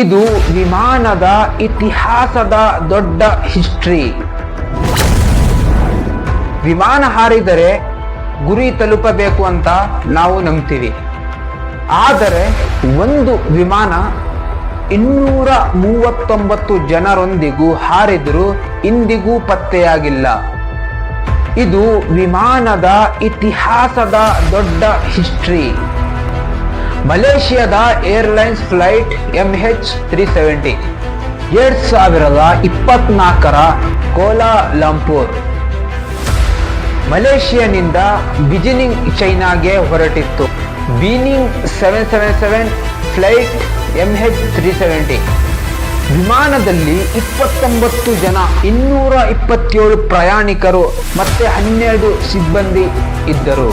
ಇದು ವಿಮಾನದ ಇತಿಹಾಸದ ದೊಡ್ಡ ಹಿಸ್ಟ್ರಿ. ವಿಮಾನ ಹಾರಿದರೆ ಗುರಿ ತಲುಪಬೇಕು ಅಂತ ನಾವು ನಂಬ್ತೀವಿ. ಆದರೆ ಒಂದು ವಿಮಾನ 239 ಜನರೊಂದಿಗೂ ಹಾರಿದರೂ ಇಂದಿಗೂ ಪತ್ತೆಯಾಗಿಲ್ಲ. ಇದು ವಿಮಾನದ ಇತಿಹಾಸದ ದೊಡ್ಡ ಹಿಸ್ಟ್ರಿ. ಮಲೇಷಿಯಾದ ಏರ್ಲೈನ್ಸ್ ಫ್ಲೈಟ್ MH370 2024 ಕೋಲಾಲಂಪುರ್ ಮಲೇಷಿಯಾನಿಂದ ಬಿಜಿನಿಂಗ್ ಚೈನಾಗೆ ಹೊರಟಿತ್ತು. ಬೀನಿಂಗ್ 777 ಫ್ಲೈಟ್ MH370 ವಿಮಾನದಲ್ಲಿ 29 ಜನ, 227 ಪ್ರಯಾಣಿಕರು ಮತ್ತೆ 12 ಸಿಬ್ಬಂದಿ ಇದ್ದರು.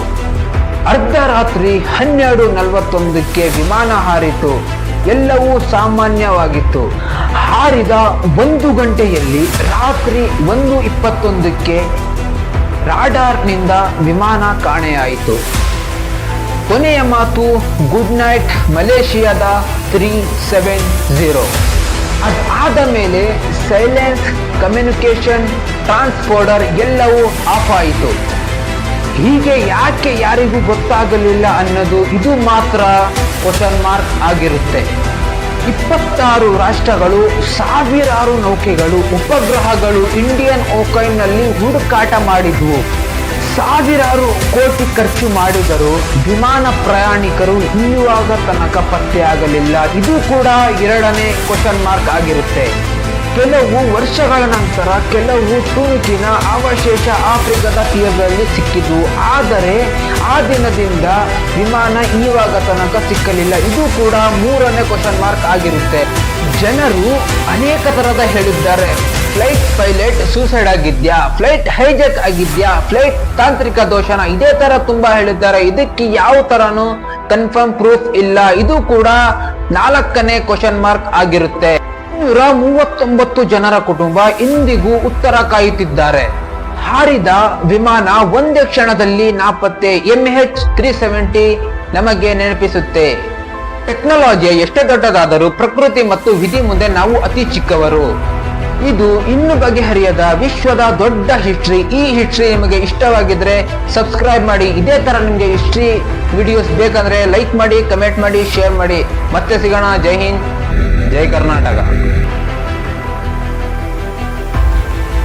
ಅರ್ಧರಾತ್ರಿ 12:41ಕ್ಕೆ ವಿಮಾನ ಹಾರಿತು. ಎಲ್ಲವೂ ಸಾಮಾನ್ಯವಾಗಿತ್ತು. ಹಾರಿದ 1 ಗಂಟೆಯಲ್ಲಿ ರಾತ್ರಿ 1:21ಕ್ಕೆ ರಾಡಾರ್ನಿಂದ ವಿಮಾನ ಕಾಣೆಯಾಯಿತು. ಕೊನೆಯ ಮಾತು ಗುಡ್ ನೈಟ್ ಮಲೇಷಿಯಾದ 370. ಅದಾದ ಮೇಲೆ ಸೈಲೆನ್ಸ್, ಕಮ್ಯುನಿಕೇಶನ್, ಟ್ರಾನ್ಸ್ಪೋರ್ಟರ್ ಎಲ್ಲವೂ ಆಫ್ ಆಯಿತು. ಹೀಗೆ ಯಾಕೆ ಯಾರಿಗೂ ಗೊತ್ತಾಗಲಿಲ್ಲ ಅನ್ನೋದು ಇದು ಮಾತ್ರ ಕ್ವಶನ್ ಮಾರ್ಕ್ ಆಗಿರುತ್ತೆ. 26 ರಾಷ್ಟ್ರಗಳು, ಸಾವಿರಾರು ನೌಕೆಗಳು, ಉಪಗ್ರಹಗಳು ಇಂಡಿಯನ್ ಓಕೈನ್ನಲ್ಲಿ ಹುಡುಕಾಟ ಮಾಡಿದ್ವು. ಸಾವಿರಾರು ಕೋಟಿ ಖರ್ಚು ಮಾಡಿದರೂ ವಿಮಾನ ಪ್ರಯಾಣಿಕರು ಇಲ್ಲಿವಾಗ ತನಕ ಪತ್ತೆಯಾಗಲಿಲ್ಲ. ಇದು ಕೂಡ 2ನೇ ಕ್ವಶನ್ ಮಾರ್ಕ್ ಆಗಿರುತ್ತೆ. ಕೆಲವು ವರ್ಷಗಳ ನಂತರ ಕೆಲವು ತುಣುಕಿನ ಅವಶೇಷ ಆಫ್ರಿಕಾದ ತೀರದಲ್ಲಿ ಸಿಕ್ಕಿದ್ವು. ಆದರೆ ಆ ದಿನದಿಂದ ವಿಮಾನ ಇವಾಗ ತನಕ ಸಿಕ್ಕಲಿಲ್ಲ. ಇದು ಕೂಡ 3ನೇ ಕ್ವಶನ್ ಮಾರ್ಕ್ ಆಗಿರುತ್ತೆ. ಜನರು ಅನೇಕ ತರದ ಹೇಳಿದ್ದಾರೆ. ಫ್ಲೈಟ್ ಪೈಲಟ್ ಸೂಸೈಡ್ ಆಗಿದ್ಯಾ, ಫ್ಲೈಟ್ ಹೈಜಾಕ್ ಆಗಿದ್ಯಾ, ಫ್ಲೈಟ್ ತಾಂತ್ರಿಕ ದೋಷನ, ಇದೇ ತರ ತುಂಬಾ ಹೇಳಿದ್ದಾರೆ. ಇದಕ್ಕೆ ಯಾವ ತರನು ಕನ್ಫರ್ಮ್ ಪ್ರೂಫ್ ಇಲ್ಲ. ಇದು ಕೂಡ 4ನೇ ಕ್ವಶನ್ ಮಾರ್ಕ್ ಆಗಿರುತ್ತೆ. 239 ಜನರ ಕುಟುಂಬ ಇಂದಿಗೂ ಉತ್ತರ ಕಾಯುತ್ತಿದ್ದಾರೆ. ಹಾರಿದ ವಿಮಾನ ಒಂದೇ ಕ್ಷಣದಲ್ಲಿ ನಾಪತ್ತೆ. MH370 ನಮಗೆ ನೆನಪಿಸುತ್ತೆ, ಟೆಕ್ನಾಲಜಿ ಎಷ್ಟೇ ದೊಡ್ಡದಾದರೂ ಪ್ರಕೃತಿ ಮತ್ತು ವಿಧಿ ಮುಂದೆ ನಾವು ಅತಿ ಚಿಕ್ಕವರು. ಇದು ಇನ್ನು ಬಗೆಹರಿಯದ ವಿಶ್ವದ ದೊಡ್ಡ ಹಿಸ್ಟ್ರಿ. ಈ ಹಿಸ್ಟ್ರಿ ನಿಮಗೆ ಇಷ್ಟವಾಗಿದ್ರೆ ಸಬ್ಸ್ಕ್ರೈಬ್ ಮಾಡಿ. ಇದೇ ತರ ನಿಮಗೆ ಹಿಸ್ಟ್ರಿ ವಿಡಿಯೋಸ್ ಬೇಕಂದ್ರೆ ಲೈಕ್ ಮಾಡಿ, ಕಮೆಂಟ್ ಮಾಡಿ, ಶೇರ್ ಮಾಡಿ. ಮತ್ತೆ ಸಿಗೋಣ. ಜೈ ಹಿಂದ್, ಜೈ ಕರ್ನಾಟಕ.